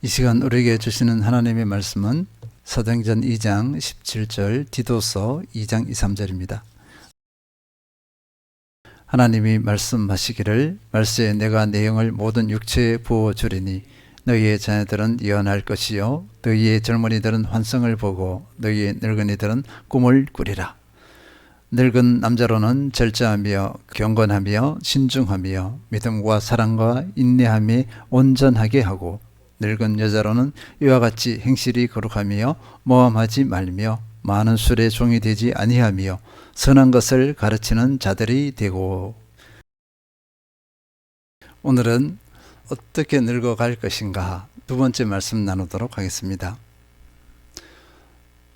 이 시간 우리에게 주시는 하나님의 말씀은 사도행전 2장 17절, 디도서 2장 2, 3절입니다. 하나님이 말씀하시기를 말세에 내가 내 영을 모든 육체에 부어주리니 너희의 자녀들은 예언할 것이요 너희의 젊은이들은 환상을 보고 너희의 늙은이들은 꿈을 꾸리라. 늙은 남자로는 절제하며 경건하며 신중하며 믿음과 사랑과 인내함에 온전하게 하고 늙은 여자로는 이와 같이 행실이 거룩하며 모함하지 말며 많은 술에 종이 되지 아니하며 선한 것을 가르치는 자들이 되고. 오늘은 어떻게 늙어갈 것인가 두 번째 말씀 나누도록 하겠습니다.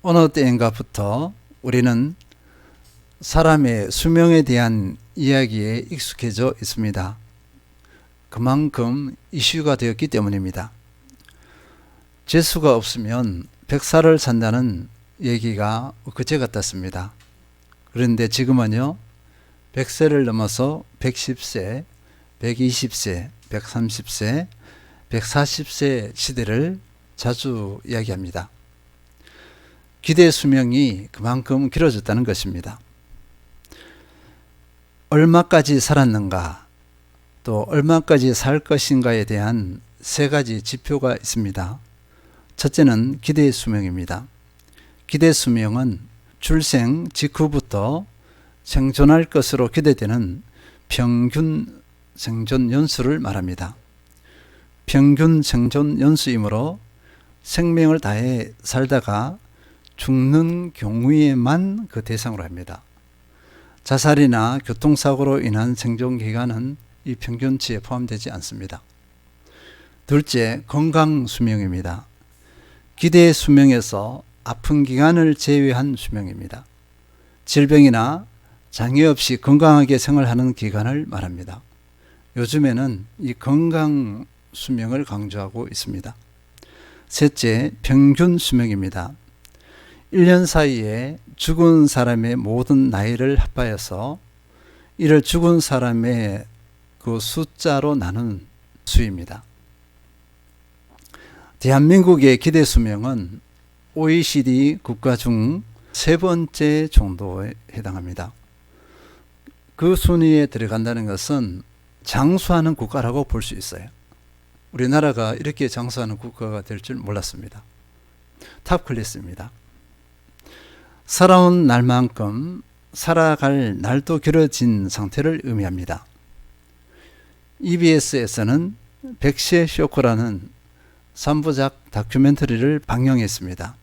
어느 때인가부터 우리는 사람의 수명에 대한 이야기에 익숙해져 있습니다. 그만큼 이슈가 되었기 때문입니다. 재수가 없으면 100살을 산다는 얘기가 그제 같았습니다. 그런데 지금은요, 100세를 넘어서 110세, 120세, 130세, 140세 시대를 자주 이야기합니다. 기대 수명이 그만큼 길어졌다는 것입니다. 얼마까지 살았는가, 또 얼마까지 살 것인가에 대한 세 가지 지표가 있습니다. 첫째는 기대 수명입니다. 기대 수명은 출생 직후부터 생존할 것으로 기대되는 평균 생존 연수를 말합니다. 평균 생존 연수이므로 생명을 다해 살다가 죽는 경우에만 그 대상으로 합니다. 자살이나 교통사고로 인한 생존 기간은 이 평균치에 포함되지 않습니다. 둘째, 건강 수명입니다. 기대 수명에서 아픈 기간을 제외한 수명입니다. 질병이나 장애 없이 건강하게 생활하는 기간을 말합니다. 요즘에는 이 건강 수명을 강조하고 있습니다. 셋째, 평균 수명입니다. 1년 사이에 죽은 사람의 모든 나이를 합하여서 이를 죽은 사람의 그 숫자로 나눈 수입니다. 대한민국의 기대 수명은 OECD 국가 중 세 번째 정도에 해당합니다. 그 순위에 들어간다는 것은 장수하는 국가라고 볼 수 있어요. 우리나라가 이렇게 장수하는 국가가 될 줄 몰랐습니다. 탑 클래스입니다. 살아온 날만큼 살아갈 날도 길어진 상태를 의미합니다. EBS에서는 100세 쇼크라는 3부작 다큐멘터리를 방영했습니다.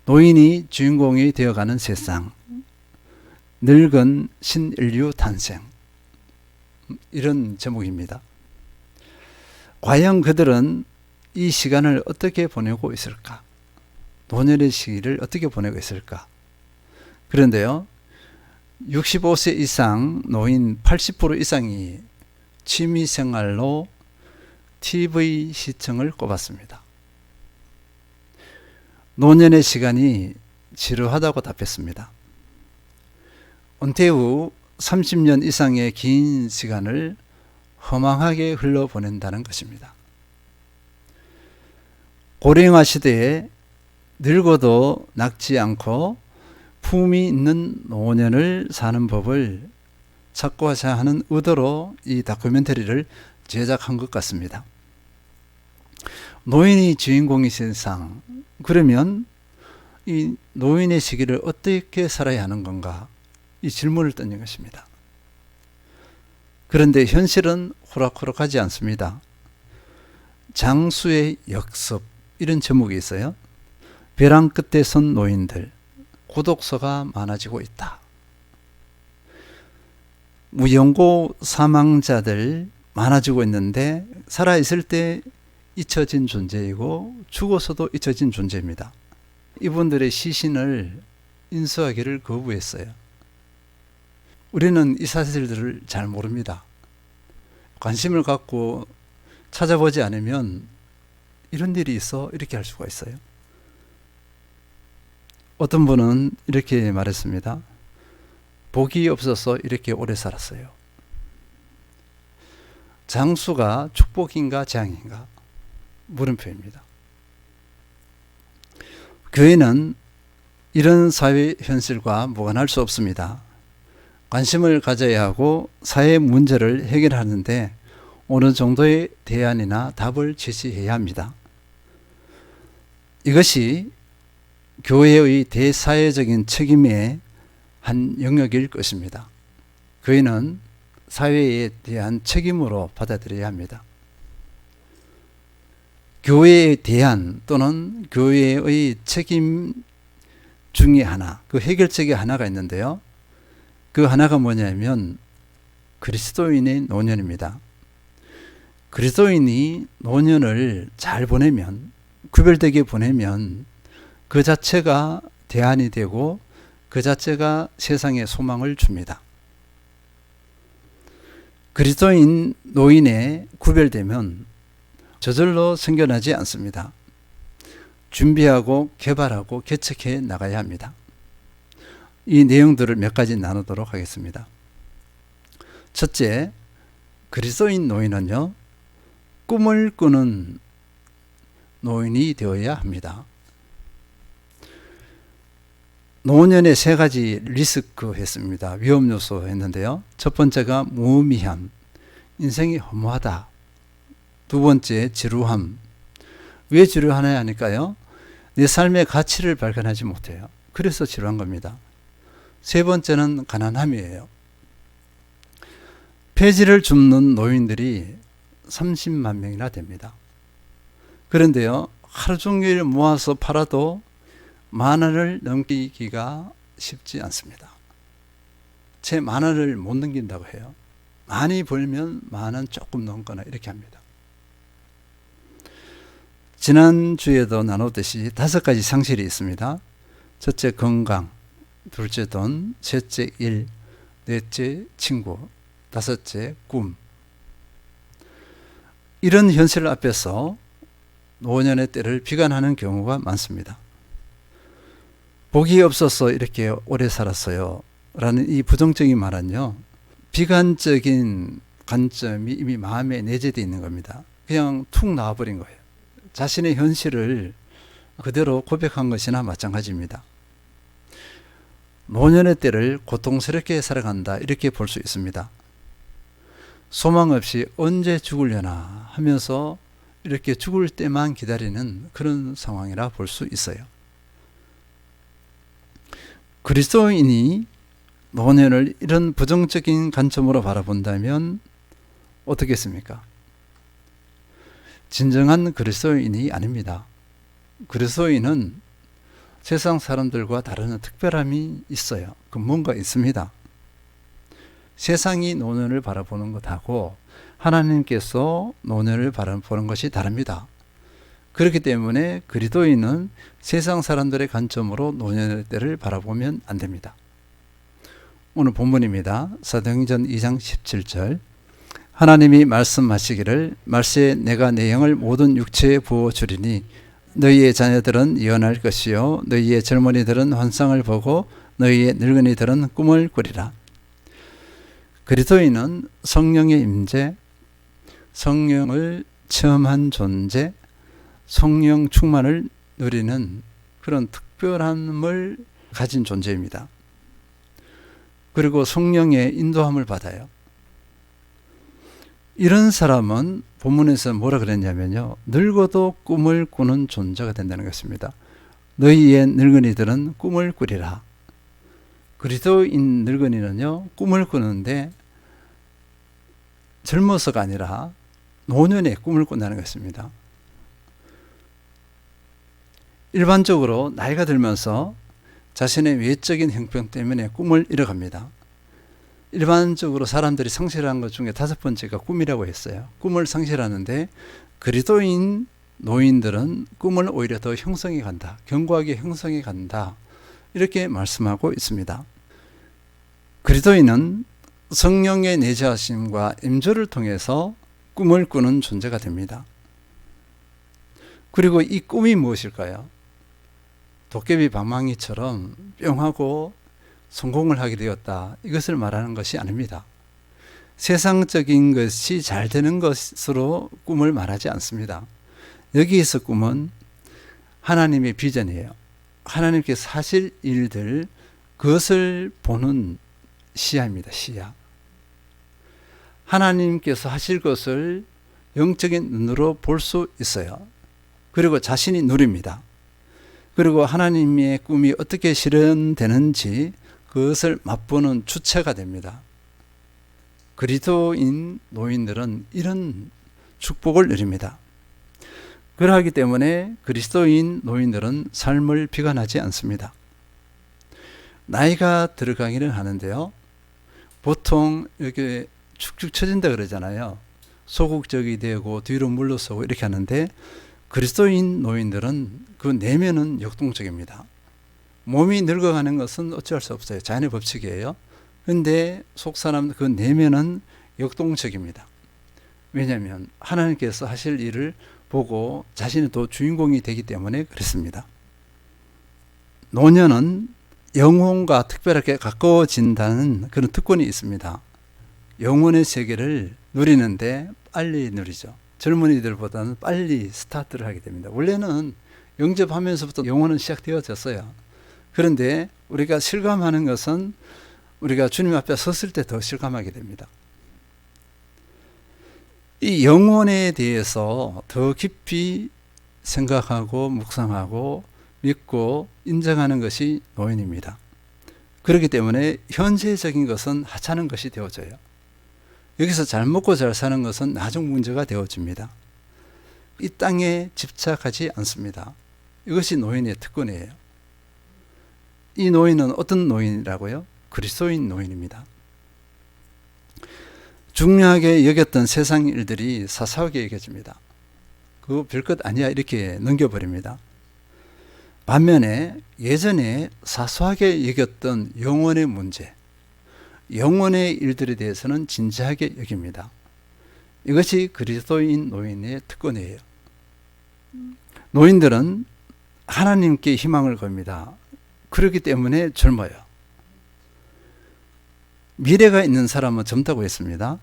노인이 주인공이 되어가는 세상, 늙은 신인류 탄생, 이런 제목입니다. 과연 그들은 이 시간을 어떻게 보내고 있을까? 노년의 시기를 어떻게 보내고 있을까? 그런데요, 65세 이상 노인 80% 이상이 취미생활로 TV 시청을 꼽았습니다. 노년의 시간이 지루하다고 답했습니다. 은퇴 후 30년 이상의 긴 시간을 허망하게 흘러보낸다는 것입니다. 고령화 시대에 늙어도 늙지 않고 품이 있는 노년을 사는 법을 찾고자 하는 의도로 이 다큐멘터리를 제작한 것 같습니다. 노인이 주인공인 세상, 그러면 이 노인의 시기를 어떻게 살아야 하는 건가? 이 질문을 던진 것입니다. 그런데 현실은 호락호락하지 않습니다. 장수의 역습, 이런 제목이 있어요. 벼랑 끝에 선 노인들, 고독서가 많아지고 있다. 무연고 사망자들 많아지고 있는데 살아있을 때 잊혀진 존재이고 죽어서도 잊혀진 존재입니다. 이분들의 시신을 인수하기를 거부했어요. 우리는 이 사실들을 잘 모릅니다. 관심을 갖고 찾아보지 않으면 이런 일이 있어 이렇게 할 수가 있어요. 어떤 분은 이렇게 말했습니다. 복이 없어서 이렇게 오래 살았어요. 장수가 축복인가 재앙인가? 물음표입니다. 교회는 이런 사회 현실과 무관할 수 없습니다. 관심을 가져야 하고 사회 문제를 해결하는데 어느 정도의 대안이나 답을 제시해야 합니다. 이것이 교회의 대사회적인 책임의 한 영역일 것입니다. 교회는 사회에 대한 책임으로 받아들여야 합니다. 교회에 대한 또는 교회의 책임 중에 하나, 그 해결책의 하나가 있는데요. 그 하나가 뭐냐면 그리스도인의 노년입니다. 그리스도인이 노년을 잘 보내면, 구별되게 보내면 그 자체가 대안이 되고 그 자체가 세상에 소망을 줍니다. 그리스도인 노인에 구별되면 저절로 생겨나지 않습니다. 준비하고 개발하고 개척해 나가야 합니다. 이 내용들을 몇 가지 나누도록 하겠습니다. 첫째, 그리스도인 노인은요, 꿈을 꾸는 노인이 되어야 합니다. 노년에 세 가지 리스크 했습니다. 위험 요소 했는데요. 첫 번째가 무의미함, 인생이 허무하다. 두 번째, 지루함. 왜 지루하냐 하니까요, 내 삶의 가치를 발견하지 못해요. 그래서 지루한 겁니다. 세 번째는 가난함이에요. 폐지를 줍는 노인들이 30만 명이나 됩니다. 그런데요, 하루 종일 모아서 팔아도 10,000원을 넘기기가 쉽지 않습니다. 채 10,000원을 못 넘긴다고 해요. 많이 벌면 10,000원 조금 넘거나 이렇게 합니다. 지난주에도 나눴듯이 5가지 상실이 있습니다. 첫째, 건강. 둘째, 돈. 셋째, 일. 넷째, 친구. 다섯째, 꿈. 이런 현실 앞에서 노년의 때를 비관하는 경우가 많습니다. 복이 없어서 이렇게 오래 살았어요 라는 이 부정적인 말은요, 비관적인 관점이 이미 마음에 내재되어 있는 겁니다. 그냥 툭 나와버린 거예요. 자신의 현실을 그대로 고백한 것이나 마찬가지입니다. 노년의 때를 고통스럽게 살아간다, 이렇게 볼 수 있습니다. 소망 없이 언제 죽으려나 하면서 이렇게 죽을 때만 기다리는 그런 상황이라 볼 수 있어요. 그리스도인이 노년을 이런 부정적인 관점으로 바라본다면 어떻겠습니까? 진정한 그리스도인이 아닙니다. 그리스도인은 세상 사람들과 다른 특별함이 있어요. 그 뭔가 있습니다. 세상이 노년을 바라보는 것하고 하나님께서 노년을 바라보는 것이 다릅니다. 그렇기 때문에 그리스도인은 세상 사람들의 관점으로 노년의 때를 바라보면 안 됩니다. 오늘 본문입니다. 사도행전 2장 17절. 하나님이 말씀하시기를 말세에 내가 내 영을 모든 육체에 부어주리니 너희의 자녀들은 예언할 것이요 너희의 젊은이들은 환상을 보고 너희의 늙은이들은 꿈을 꾸리라. 그리스도인은 성령의 임재, 성령을 체험한 존재, 성령 충만을 누리는 그런 특별함을 가진 존재입니다. 그리고 성령의 인도함을 받아요. 이런 사람은 본문에서 뭐라 그랬냐면요, 늙어도 꿈을 꾸는 존재가 된다는 것입니다. 너희의 늙은이들은 꿈을 꾸리라. 그리스도인 늙은이는요, 꿈을 꾸는데 젊어서가 아니라 노년에 꿈을 꾼다는 것입니다. 일반적으로 나이가 들면서 자신의 외적인 형편 때문에 꿈을 잃어갑니다. 일반적으로 사람들이 상실하는 것 중에 5번째가 꿈이라고 했어요. 꿈을 상실하는데 그리스도인 노인들은 꿈을 오히려 더 형성해 간다. 견고하게 형성해 간다. 이렇게 말씀하고 있습니다. 그리스도인은 성령의 내재하심과 임조를 통해서 꿈을 꾸는 존재가 됩니다. 그리고 이 꿈이 무엇일까요? 도깨비 방망이처럼 뿅하고 성공을 하게 되었다, 이것을 말하는 것이 아닙니다. 세상적인 것이 잘 되는 것으로 꿈을 말하지 않습니다. 여기에서 꿈은 하나님의 비전이에요. 하나님께서 하실 일들, 그것을 보는 시야입니다. 시야. 하나님께서 하실 것을 영적인 눈으로 볼 수 있어요. 그리고 자신이 누립니다. 그리고 하나님의 꿈이 어떻게 실현되는지 그것을 맛보는 주체가 됩니다. 그리스도인 노인들은 이런 축복을 누립니다. 그러하기 때문에 그리스도인 노인들은 삶을 비관하지 않습니다. 나이가 들어가기는 하는데요. 보통 이렇게 축축 처진다 그러잖아요. 소극적이 되고 뒤로 물러서고 이렇게 하는데 그리스도인 노인들은 그 내면은 역동적입니다. 몸이 늙어가는 것은 어찌할 수 없어요. 자연의 법칙이에요. 그런데 속사람 그 내면은 역동적입니다. 왜냐하면 하나님께서 하실 일을 보고 자신이 또 주인공이 되기 때문에 그렇습니다. 노년은 영혼과 특별하게 가까워진다는 그런 특권이 있습니다. 영혼의 세계를 누리는데 빨리 누리죠. 젊은이들보다는 빨리 스타트를 하게 됩니다. 원래는 영접하면서부터 영혼은 시작되어졌어요. 그런데 우리가 실감하는 것은 우리가 주님 앞에 섰을 때 더 실감하게 됩니다. 이 영혼에 대해서 더 깊이 생각하고 묵상하고 믿고 인정하는 것이 노인입니다. 그렇기 때문에 현재적인 것은 하찮은 것이 되어져요. 여기서 잘 먹고 잘 사는 것은 나중 문제가 되어집니다. 이 땅에 집착하지 않습니다. 이것이 노인의 특권이에요. 이 노인은 어떤 노인이라고요? 그리스도인 노인입니다. 중요하게 여겼던 세상 일들이 사사하게 여겨집니다. 그거 별것 아니야 이렇게 넘겨버립니다. 반면에 예전에 사소하게 여겼던 영혼의 문제, 영혼의 일들에 대해서는 진지하게 여깁니다. 이것이 그리스도인 노인의 특권이에요. 노인들은 하나님께 희망을 겁니다. 그렇기 때문에 젊어요. 미래가 있는 사람은 젊다고 했습니다.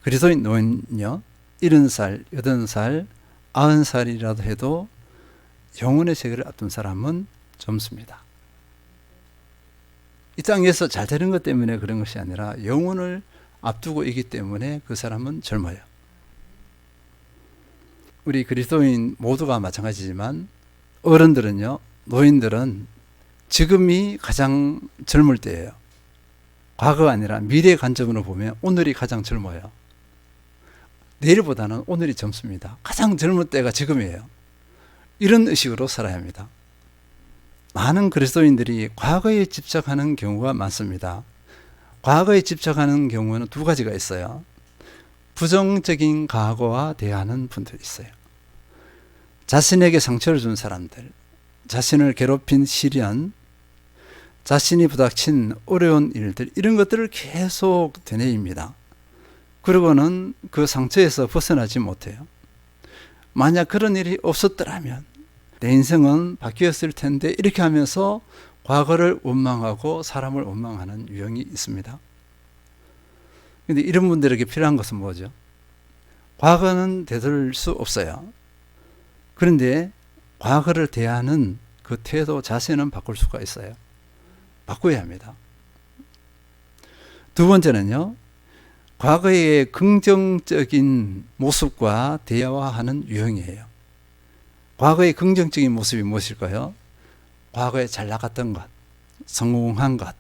그리스도인 노인은요, 70살, 80살, 90살이라도 해도 영혼의 세계를 앞둔 사람은 젊습니다. 이 땅에서 잘 되는 것 때문에 그런 것이 아니라 영혼을 앞두고 있기 때문에 그 사람은 젊어요. 우리 그리스도인 모두가 마찬가지지만 어른들은요, 노인들은 지금이 가장 젊을 때예요. 과거가 아니라 미래의 관점으로 보면 오늘이 가장 젊어요. 내일보다는 오늘이 젊습니다. 가장 젊을 때가 지금이에요. 이런 의식으로 살아야 합니다. 많은 그리스도인들이 과거에 집착하는 경우가 많습니다. 과거에 집착하는 경우는 두 가지가 있어요. 부정적인 과거와 대하는 분들이 있어요. 자신에게 상처를 준 사람들, 자신을 괴롭힌 시련, 자신이 부닥친 어려운 일들, 이런 것들을 계속 되뇌입니다. 그리고는 그 상처에서 벗어나지 못해요. 만약 그런 일이 없었더라면 내 인생은 바뀌었을 텐데 이렇게 하면서 과거를 원망하고 사람을 원망하는 유형이 있습니다. 그런데 이런 분들에게 필요한 것은 뭐죠? 과거는 되돌릴 수 없어요. 그런데 과거를 대하는 그 태도 자세는 바꿀 수가 있어요. 바꿔야 합니다. 두 번째는요, 과거의 긍정적인 모습과 대화하는 유형이에요. 과거의 긍정적인 모습이 무엇일까요? 과거에 잘 나갔던 것, 성공한 것,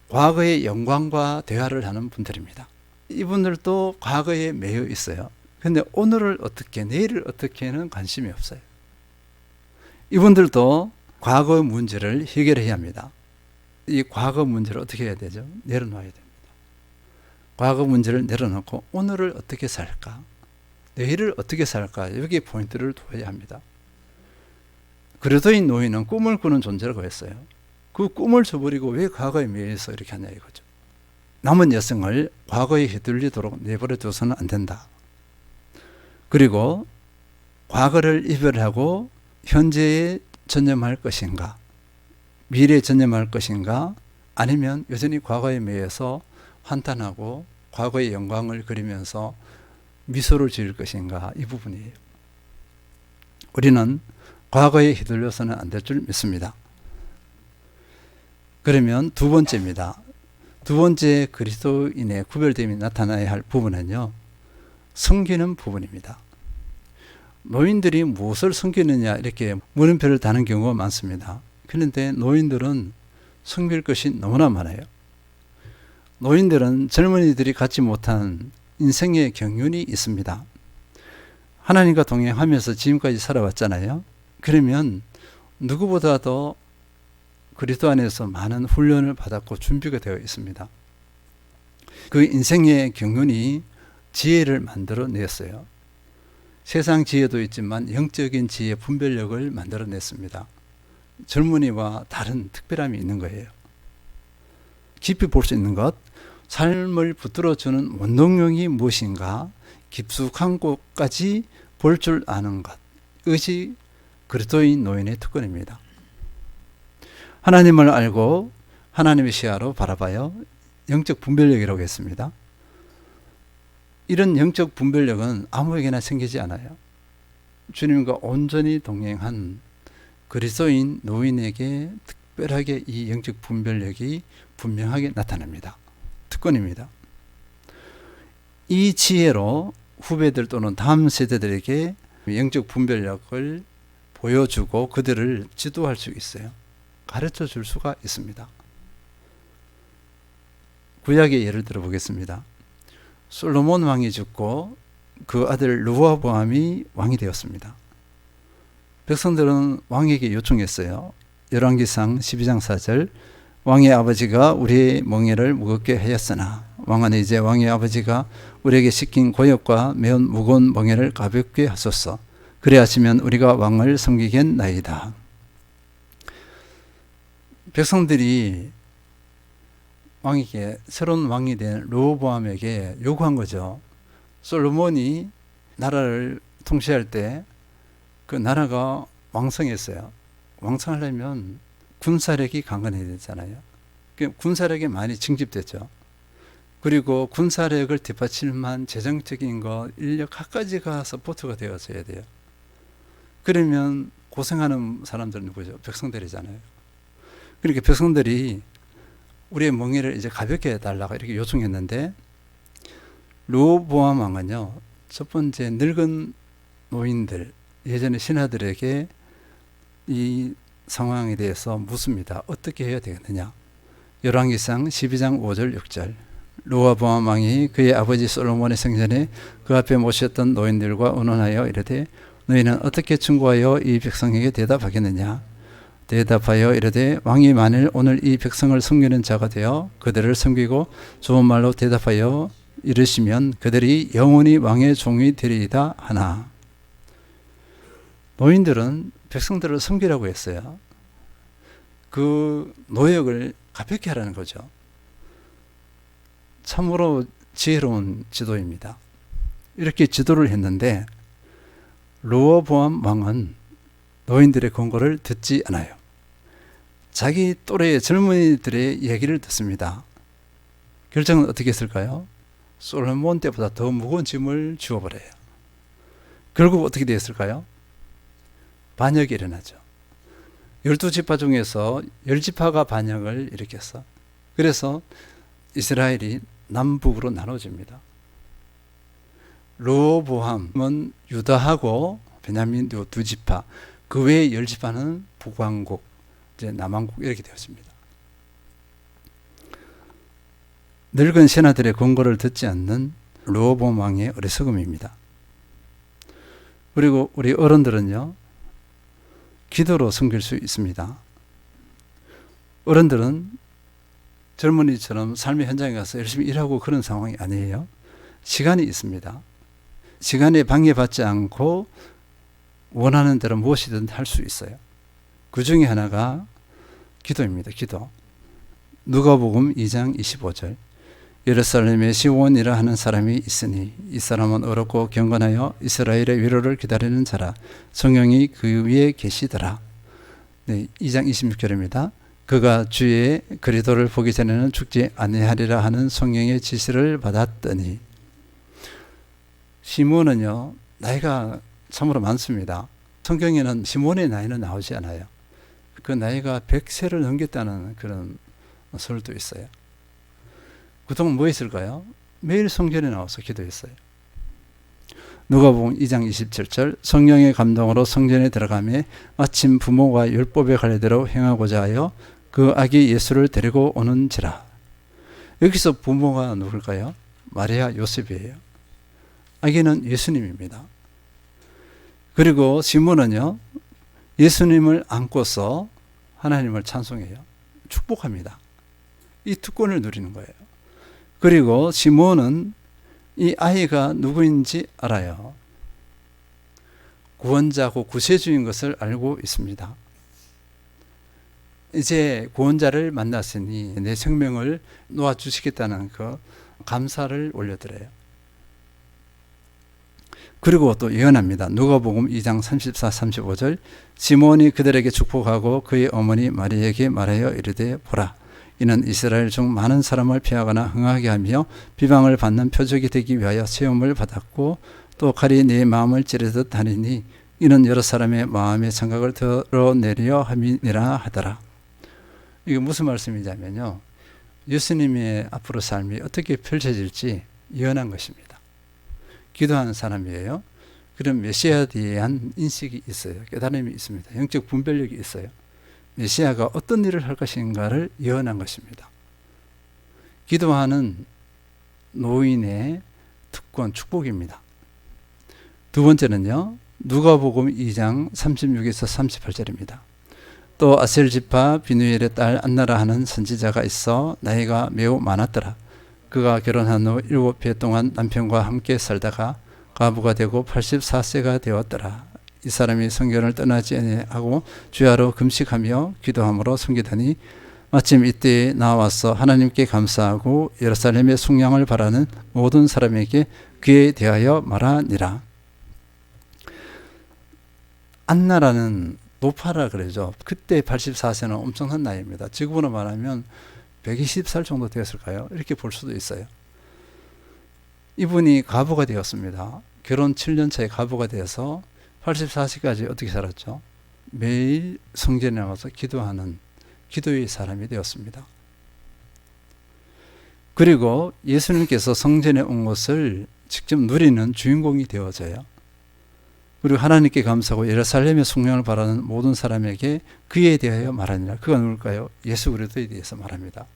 과거의 영광과 대화를 하는 분들입니다. 이분들도 과거에 매여 있어요. 그런데 오늘을 어떻게, 내일을 어떻게는 관심이 없어요. 이분들도 과거 문제를 해결해야 합니다. 이 과거 문제를 어떻게 해야 되죠? 내려놔야 됩니다. 과거 문제를 내려놓고 오늘을 어떻게 살까? 내일을 어떻게 살까? 여기에 포인트를 둬야 합니다. 그리스도인 노인은 꿈을 꾸는 존재라고 했어요. 그 꿈을 저버리고 왜 과거에 매여서 이렇게 하냐 이거죠. 남은 여성을 과거에 휘둘리도록 내버려 둬서는 안 된다. 그리고 과거를 이별하고 현재에 전념할 것인가? 미래에 전념할 것인가? 아니면 여전히 과거에 매여서 한탄하고 과거의 영광을 그리면서 미소를 지을 것인가? 이 부분이에요. 우리는 과거에 휘둘려서는 안 될 줄 믿습니다. 그러면 두 번째입니다. 두 번째 그리스도인의 구별됨이 나타나야 할 부분은요, 섬기는 부분입니다. 노인들이 무엇을 섬기느냐 이렇게 물음표를 다는 경우가 많습니다. 그런데 노인들은 섬길 것이 너무나 많아요. 노인들은 젊은이들이 갖지 못한 인생의 경륜이 있습니다. 하나님과 동행하면서 지금까지 살아왔잖아요. 그러면 누구보다도 그리스도 안에서 많은 훈련을 받았고 준비가 되어 있습니다. 그 인생의 경륜이 지혜를 만들어냈어요. 세상 지혜도 있지만 영적인 지혜 분별력을 만들어냈습니다. 젊은이와 다른 특별함이 있는 거예요. 깊이 볼 수 있는 것, 삶을 붙들어주는 원동력이 무엇인가 깊숙한 곳까지 볼 줄 아는 것, 이것이 그리스도인 노인의 특권입니다. 하나님을 알고 하나님의 시야로 바라봐요. 영적 분별력이라고 했습니다. 이런 영적 분별력은 아무에게나 생기지 않아요. 주님과 온전히 동행한 그리스도인 노인에게 특별하게 이 영적 분별력이 분명하게 나타납니다. 특권입니다. 이 지혜로 후배들 또는 다음 세대들에게 영적 분별력을 보여주고 그들을 지도할 수 있어요. 가르쳐 줄 수가 있습니다. 구약의 예를 들어 보겠습니다. 솔로몬 왕이 죽고 그 아들 르호보암이 왕이 되었습니다. 백성들은 왕에게 요청했어요. 열왕기상 12장 4절, 왕의 아버지가 우리의 멍에를 무겁게 하였으나 왕은 이제 왕의 아버지가 우리에게 시킨 고역과 매우 무거운 멍에를 가볍게 하소서. 그리하시면 우리가 왕을 섬기겠나이다. 백성들이 왕에게, 새로운 왕이 된 르호보암에게 요구한 거죠. 솔로몬이 나라를 통치할 때 그 나라가 왕성했어요. 왕성하려면 군사력이 강건해야 되잖아요. 군사력이 많이 증집됐죠. 그리고 군사력을 뒷받칠 만한 재정적인 것, 인력 갖가지가 서포트가 되어져야 돼요. 그러면 고생하는 사람들은 누구죠? 백성들이잖아요. 그러니까 백성들이 우리의 멍에를 이제 가볍게 해달라고 이렇게 요청했는데, 르호보암 왕은요, 첫 번째 늙은 노인들, 예전의 신하들에게 이 상황에 대해서 묻습니다. 어떻게 해야 되겠느냐? 열왕기상 12장 5절 6절. 르호보암 왕이 그의 아버지 솔로몬의 생전에 그 앞에 모셨던 노인들과 의논하여 이르되 너희는 어떻게 충고하여 이 백성에게 대답하겠느냐? 대답하여 이르되 왕이 만일 오늘 이 백성을 섬기는 자가 되어 그들을 섬기고 좋은 말로 대답하여 이르시면 그들이 영원히 왕의 종이 되리이다 하나. 노인들은 백성들을 섬기라고 했어요. 그 노역을 가볍게 하라는 거죠. 참으로 지혜로운 지도입니다. 이렇게 지도를 했는데 르호보암 왕은 노인들의 권고를 듣지 않아요. 자기 또래의 젊은이들의 얘기를 듣습니다. 결정은 어떻게 했을까요? 솔로몬 때보다 더 무거운 짐을 주어버려요. 결국 어떻게 되었을까요? 반역이 일어나죠. 12지파 중에서 10지파가 반역을 일으켰어. 그래서 이스라엘이 남북으로 나눠집니다. 르호보암은 유다하고 베냐민 두 지파, 그 외의 10지파는 북왕국, 이제 남왕국 이렇게 되었습니다. 늙은 신하들의 권고를 듣지 않는 르호보암 왕의 어리석음입니다. 그리고 우리 어른들은요, 기도로 섬길 수 있습니다. 어른들은 젊은이처럼 삶의 현장에 가서 열심히 일하고 그런 상황이 아니에요. 시간이 있습니다. 시간에 방해받지 않고 원하는 대로 무엇이든 할 수 있어요. 그 중에 하나가 기도입니다. 기도. 누가복음 2장 25절. 예루살렘에 시온이라 하는 사람이 있으니 이 사람은 어렵고 경건하여 이스라엘의 위로를 기다리는 자라. 성령이 그 위에 계시더라. 네, 2장 26절입니다. 그가 주의 그리스도를 보기 전에는 죽지 아니하리라 하는 성령의 지시를 받았더니. 시몬은요, 나이가 참으로 많습니다. 성경에는 시몬의 나이는 나오지 않아요. 그 나이가 100세를 넘겼다는 그런 설도 있어요. 그동안 뭐 했을까요? 매일 성전에 나와서 기도했어요. 누가복음 2장 27절 성령의 감동으로 성전에 들어가며 마침 부모가 율법에 관례대로 행하고자 하여 그 아기 예수를 데리고 오는지라. 여기서 부모가 누굴까요? 마리아 요셉이에요. 아기는 예수님입니다. 그리고 시몬은요, 예수님을 안고서 하나님을 찬송해요. 축복합니다. 이 특권을 누리는 거예요. 그리고 시몬은 이 아이가 누구인지 알아요. 구원자고 구세주인 것을 알고 있습니다. 이제 구원자를 만났으니 내 생명을 놓아주시겠다는 그 감사를 올려드려요. 그리고 또 예언합니다. 누가복음 2장 34, 35절 시몬이 그들에게 축복하고 그의 어머니 마리에게 말하여 이르되 보라 이는 이스라엘 중 많은 사람을 피하거나 흥하게 하며 비방을 받는 표적이 되기 위하여 시험을 받았고 또 칼이 네 마음을 찌르듯 하리니 이는 여러 사람의 마음의 생각을 드러내려 함이니라 하더라. 이게 무슨 말씀이냐면요, 예수님의 앞으로 삶이 어떻게 펼쳐질지 예언한 것입니다. 기도하는 사람이에요. 그럼 메시아에 대한 인식이 있어요. 깨달음이 있습니다. 영적 분별력이 있어요. 메시아가 어떤 일을 할 것인가를 예언한 것입니다. 기도하는 노인의 특권, 축복입니다. 두 번째는요, 누가복음 2장 36에서 38절입니다. 또 아셀 지파 비누엘의 딸 안나라 하는 선지자가 있어 나이가 매우 많았더라. 그가 결혼한 후 7해 동안 남편과 함께 살다가 과부가 되고 84세가 되었더라. 이 사람이 성전을 떠나지 아니하고 주야로 금식하며 기도함으로 섬기더니 마침 이때에 나와서 하나님께 감사하고 예루살렘의 속량을 바라는 모든 사람에게 그에 대하여 말하니라. 안나라는 노파라 그러죠. 그때 84세는 엄청난 나이입니다. 지금으로 말하면 120살 정도 되었을까요? 이렇게 볼 수도 있어요. 이분이 과부가 되었습니다. 결혼 7년 차에 과부가 되어서 84세까지 어떻게 살았죠? 매일 성전에 나가서 기도하는 기도의 사람이 되었습니다. 그리고 예수님께서 성전에 온 것을 직접 누리는 주인공이 되어져요. 그리고 하나님께 감사하고 예루살렘의 속량을 바라는 모든 사람에게 그에 대하여 말하니라. 그가 누굴까요? 예수 그리스도에 대해서 말합니다.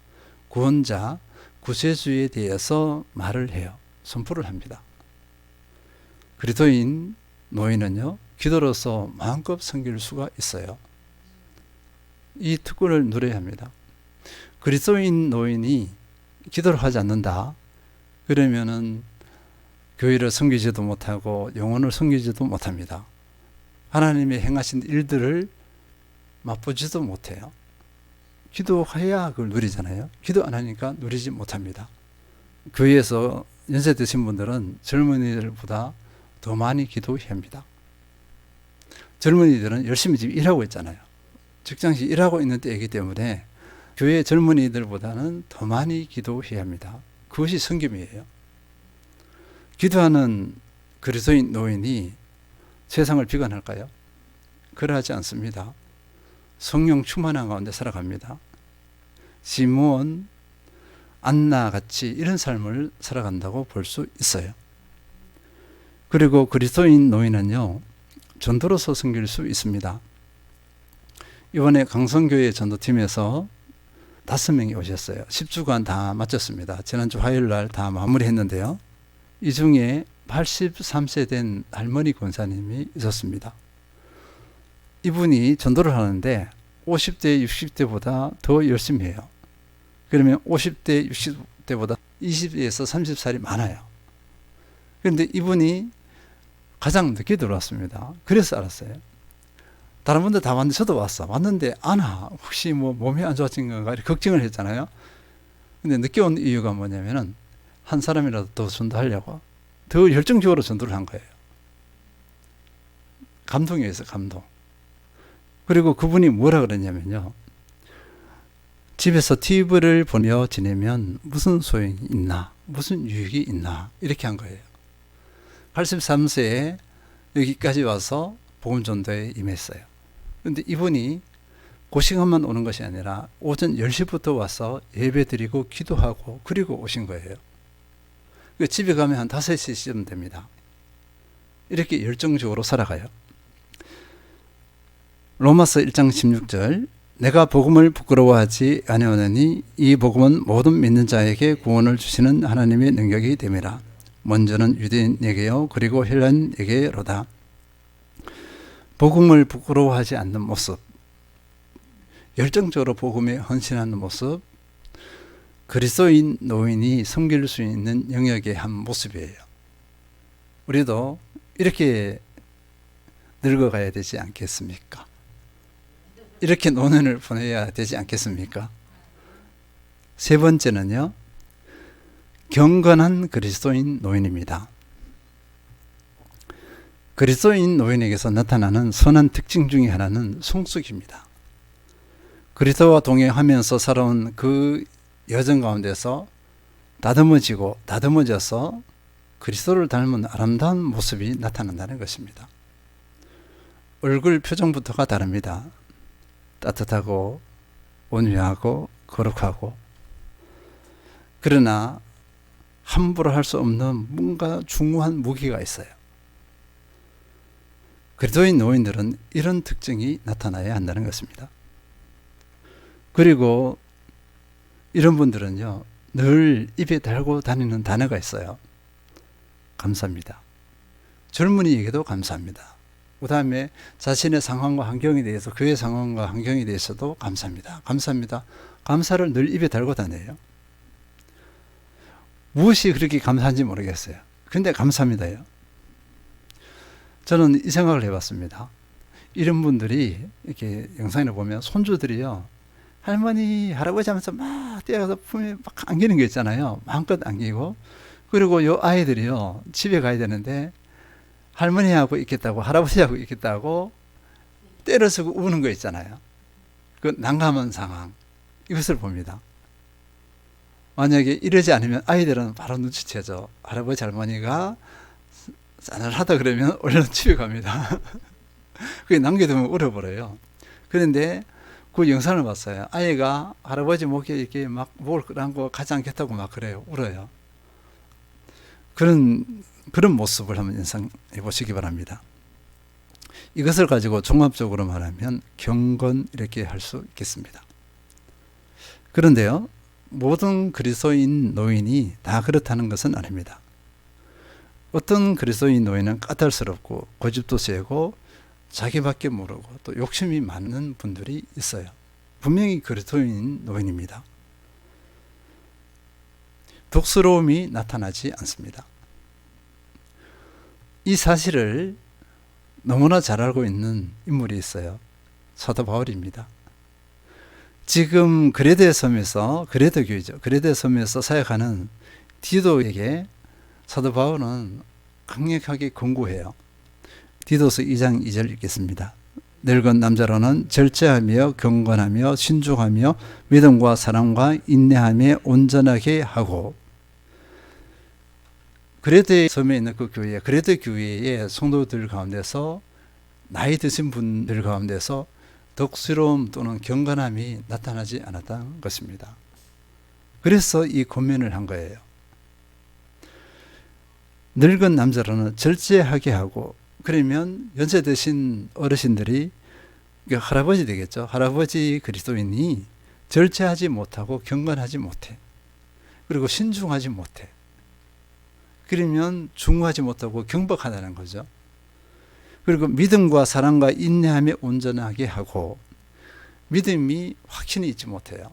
구원자, 구세주에 대해서 말을 해요. 선포를 합니다. 그리스도인 노인은요, 기도로서 마음껏 섬길 수가 있어요. 이 특권을 누려야 합니다. 그리스도인 노인이 기도를 하지 않는다. 그러면은 교회를 섬기지도 못하고 영혼을 섬기지도 못합니다. 하나님의 행하신 일들을 맛보지도 못해요. 기도해야 그걸 누리잖아요. 기도 안 하니까 누리지 못합니다. 교회에서 연세 드신 분들은 젊은이들보다 더 많이 기도해야 합니다. 젊은이들은 열심히 지금 일하고 있잖아요. 직장에서 일하고 있는 때이기 때문에 교회 젊은이들보다는 더 많이 기도해야 합니다. 그것이 성김이에요. 기도하는 그리스도인 노인이 세상을 비관할까요? 그러하지 않습니다. 성령 충만한 가운데 살아갑니다. 시므온, 안나 같이 이런 삶을 살아간다고 볼 수 있어요. 그리고 그리스도인 노인은요, 전도로서 섬길 수 있습니다. 이번에 강성교회 전도팀에서 5명이 오셨어요. 10주간 다 마쳤습니다. 지난주 화요일 날 다 마무리했는데요. 이 중에 83세 된 할머니 권사님이 있었습니다. 이분이 전도를 하는데 50대, 60대보다 더 열심히 해요. 그러면 50대, 60대보다 20에서 30살이 많아요. 그런데 이분이 가장 늦게 들어왔습니다. 그래서 알았어요. 다른 분들 다 왔는데 저도 왔는데 아나 혹시 뭐 몸이 안 좋아진 건가 이렇게 걱정을 했잖아요. 근데 늦게 온 이유가 뭐냐면은 한 사람이라도 더 전도하려고 더 열정적으로 전도를 한 거예요. 감동이었어요. 감동. 그리고 그분이 뭐라 그랬냐면요, 집에서 TV를 보며 지내면 무슨 소용이 있나, 무슨 유익이 있나 이렇게 한 거예요. 83세에 여기까지 와서 복음 전도에 임했어요. 그런데 이분이 그 시간만 오는 것이 아니라 오전 10시부터 와서 예배 드리고 기도하고 그리고 오신 거예요. 집에 가면 한 5시쯤 됩니다. 이렇게 열정적으로 살아가요. 로마서 1장 16절 내가 복음을 부끄러워하지 아니하노니 이 복음은 모든 믿는 자에게 구원을 주시는 하나님의 능력이 됨이라. 먼저는 유대인에게요 그리고 헬라인에게로다. 복음을 부끄러워하지 않는 모습, 열정적으로 복음에 헌신하는 모습, 그리스도인 노인이 섬길 수 있는 영역의 한 모습이에요. 우리도 이렇게 늙어가야 되지 않겠습니까? 이렇게 노년을 보내야 되지 않겠습니까? 세 번째는요, 경건한 그리스도인 노인입니다. 그리스도인 노인에게서 나타나는 선한 특징 중에 하나는 성숙입니다. 그리스도와 동행하면서 살아온 그 여정 가운데서 다듬어져서 그리스도를 닮은 아름다운 모습이 나타난다는 것입니다. 얼굴 표정부터가 다릅니다. 따뜻하고 온유하고 거룩하고, 그러나 함부로 할 수 없는 뭔가 중후한 무기가 있어요. 그리스도인 노인들은 이런 특징이 나타나야 한다는 것입니다. 그리고 이런 분들은요, 늘 입에 달고 다니는 단어가 있어요. 감사합니다. 젊은이에게도 감사합니다. 그 다음에 자신의 상황과 환경에 대해서, 교회 상황과 환경에 대해서도 감사합니다. 감사합니다. 감사를 늘 입에 달고 다녀요. 무엇이 그렇게 감사한지 모르겠어요. 근데 감사합니다요. 저는 이 생각을 해봤습니다. 이런 분들이 이렇게 영상에 보면 손주들이요, 할머니, 할아버지 하면서 막 뛰어가서 품에 막 안기는 게 있잖아요. 마음껏 안기고. 그리고 요 아이들이요, 집에 가야 되는데 할머니하고 있겠다고, 할아버지하고 있겠다고 때려쓰고 우는 거 있잖아요. 그 난감한 상황, 이것을 봅니다. 만약에 이러지 않으면 아이들은 바로 눈치채죠. 할아버지, 할머니가 짠하다 그러면 얼른 집에 갑니다. 그게 남겨두면 울어버려요. 그런데 그 영상을 봤어요. 아이가 할아버지 목에 이렇게 막 목을 끌안고 가지 않겠다고 막 그래요. 울어요. 그런 모습을 한번 연상해 보시기 바랍니다. 이것을 가지고 종합적으로 말하면 경건, 이렇게 할 수 있겠습니다. 그런데요, 모든 그리스도인 노인이 다 그렇다는 것은 아닙니다. 어떤 그리스도인 노인은 까탈스럽고 고집도 세고 자기밖에 모르고 또 욕심이 많은 분들이 있어요. 분명히 그리스도인 노인입니다. 독스러움이 나타나지 않습니다. 이 사실을 너무나 잘 알고 있는 인물이 있어요. 사도 바울입니다. 지금 그레데 섬에서, 그레데 교회죠, 그레데 섬에서 사역하는 디도에게 사도 바울은 강력하게 권고해요. 디도서 2장 2절 읽겠습니다. 늙은 남자로는 절제하며 경건하며 신중하며 믿음과 사랑과 인내하며 온전하게 하고. 그레데 섬에 있는 그 교회, 그레데 교회의 성도들 가운데서, 나이 드신 분들 가운데서 덕스러움 또는 경건함이 나타나지 않았다는 것입니다. 그래서 이 권면을 한 거예요. 늙은 남자로는 절제하게 하고, 그러면 연세 드신 어르신들이, 할아버지 되겠죠. 할아버지 그리스도인이 절제하지 못하고 경건하지 못해. 그리고 신중하지 못해. 그러면 중후하지 못하고 경박하다는 거죠. 그리고 믿음과 사랑과 인내하며 온전하게 하고, 믿음이 확신이 있지 못해요.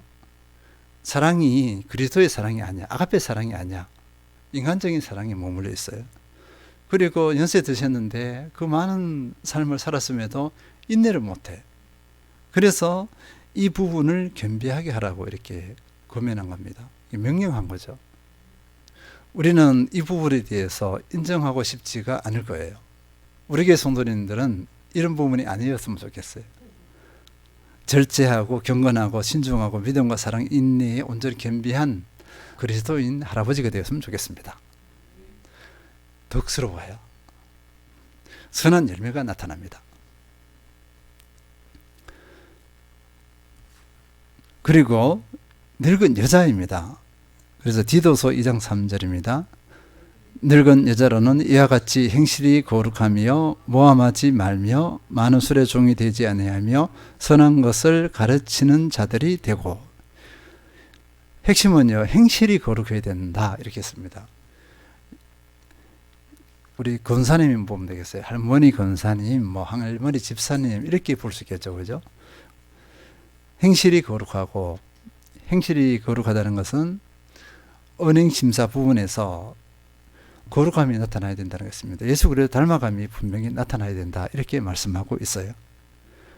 사랑이 그리스도의 사랑이 아니야. 아가페 사랑이 아니야. 인간적인 사랑에 머물러 있어요. 그리고 연세 드셨는데 그 많은 삶을 살았음에도 인내를 못해. 그래서 이 부분을 겸비하게 하라고 이렇게 권면한 겁니다. 명령한 거죠. 우리는 이 부분에 대해서 인정하고 싶지가 않을 거예요. 우리 교회 성도님들은 이런 부분이 아니었으면 좋겠어요. 절제하고 경건하고 신중하고 믿음과 사랑, 인내에 온전히 겸비한 그리스도인 할아버지가 되었으면 좋겠습니다. 덕스러워요. 선한 열매가 나타납니다. 그리고 늙은 여자입니다. 그래서 디도서 2장 3절입니다. 늙은 여자로는 이와 같이 행실이 거룩하며 모함하지 말며 많은 술의 종이 되지 아니하며 선한 것을 가르치는 자들이 되고, 핵심은요, 행실이 거룩해야 된다 이렇게 했습니다. 우리 권사님 보면 되겠어요. 할머니 권사님, 뭐 할머니 집사님 이렇게 볼 수 있겠죠, 그죠? 행실이 거룩하고, 행실이 거룩하다는 것은 언행심사 부분에서 거룩함이 나타나야 된다는 것입니다. 예수 그리스도 닮아감이 분명히 나타나야 된다 이렇게 말씀하고 있어요.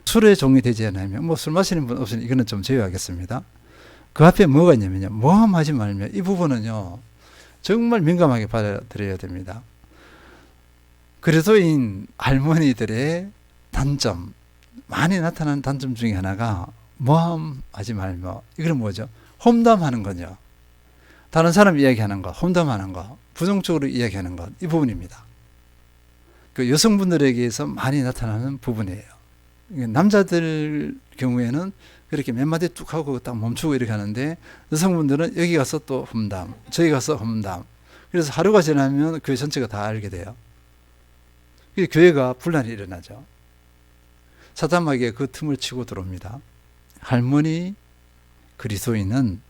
술의 종이 되지 않으면, 뭐 술 마시는 분 없으니 이거는 좀 제외하겠습니다. 그 앞에 뭐가 있냐면요, 모함하지 말며, 이 부분은요 정말 민감하게 받아들여야 됩니다. 그리스도인 할머니들의 단점, 많이 나타나는 단점 중에 하나가 모함하지 말며, 이건 뭐죠? 험담하는 거죠. 다른 사람 이야기하는 것, 험담하는 것, 부정적으로 이야기하는 것, 이 부분입니다. 그 여성분들에게서 많이 나타나는 부분이에요. 남자들 경우에는 그렇게 몇 마디 뚝 하고 딱 멈추고 이렇게 하는데, 여성분들은 여기 가서 또 험담, 저기 가서 험담. 그래서 하루가 지나면 교회 전체가 다 알게 돼요. 교회가 분란이 일어나죠. 사탄마귀가 그 틈을 치고 들어옵니다. 할머니 그리스도인은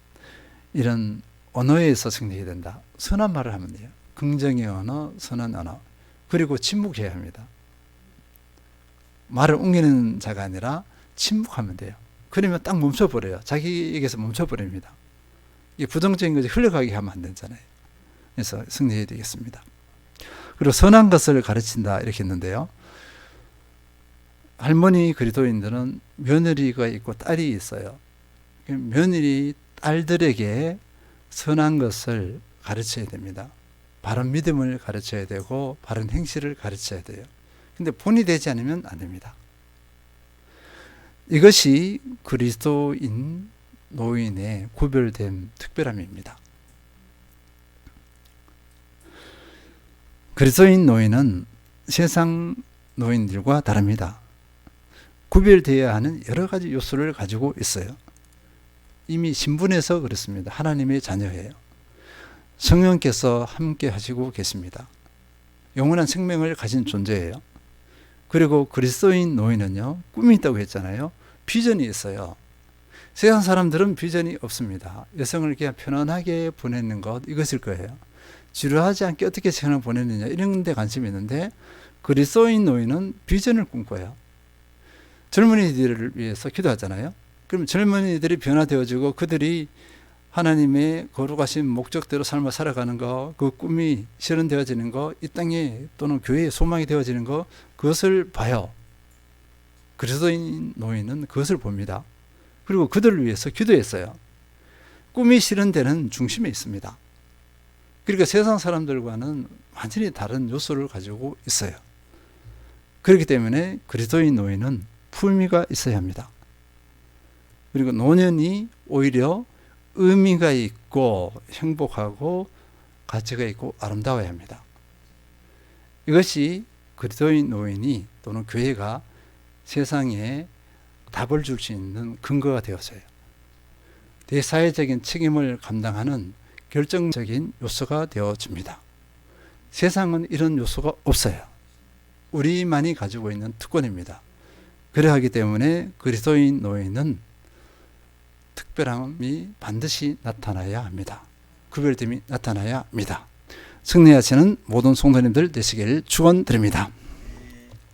이런 언어에서 승리해야 된다. 선한 말을 하면 돼요. 긍정의 언어, 선한 언어. 그리고 침묵해야 합니다. 말을 옮기는 자가 아니라 침묵하면 돼요. 그러면 딱 멈춰버려요. 자기에게서 멈춰버립니다. 이게 부정적인 것이 흘러가게 하면 안 되잖아요. 그래서 승리해야 되겠습니다. 그리고 선한 것을 가르친다 이렇게 했는데요. 할머니 그리스도인들은 며느리가 있고 딸이 있어요. 며느리 딸들에게 선한 것을 가르쳐야 됩니다. 바른 믿음을 가르쳐야 되고 바른 행실을 가르쳐야 돼요. 근데 본이 되지 않으면 안 됩니다. 이것이 그리스도인 노인의 구별된 특별함입니다. 그리스도인 노인은 세상 노인들과 다릅니다. 구별되어야 하는 여러 가지 요소를 가지고 있어요. 이미 신분에서 그렇습니다. 하나님의 자녀예요. 성령께서 함께 하시고 계십니다. 영원한 생명을 가진 존재예요. 그리고 그리스도인 노인은요, 꿈이 있다고 했잖아요. 비전이 있어요. 세상 사람들은 비전이 없습니다. 여성을 그냥 편안하게 보내는 것, 이것일 거예요. 지루하지 않게 어떻게 시간을 보내느냐, 이런 데 관심이 있는데, 그리스도인 노인은 비전을 꿈꿔요. 젊은이들을 위해서 기도하잖아요. 그럼 젊은이들이 변화되어지고 그들이 하나님의 거룩하신 목적대로 삶을 살아가는 거, 그 꿈이 실현되어지는 거, 이 땅에 또는 교회의 소망이 되어지는 거, 그것을 봐요. 그리스도인 노인은 그것을 봅니다. 그리고 그들을 위해서 기도했어요. 꿈이 실현되는 중심에 있습니다. 그러니까 세상 사람들과는 완전히 다른 요소를 가지고 있어요. 그렇기 때문에 그리스도인 노인은 품위가 있어야 합니다. 그리고 노년이 오히려 의미가 있고 행복하고 가치가 있고 아름다워야 합니다. 이것이 그리스도인 노인이 또는 교회가 세상에 답을 줄 수 있는 근거가 되었어요. 대사회적인 책임을 감당하는 결정적인 요소가 되어집니다. 세상은 이런 요소가 없어요. 우리만이 가지고 있는 특권입니다. 그러하기 때문에 그리스도인 노인은 특별함이 반드시 나타나야 합니다. 구별됨이 나타나야 합니다. 승리하시는 모든 성도님들 되시길 축원드립니다.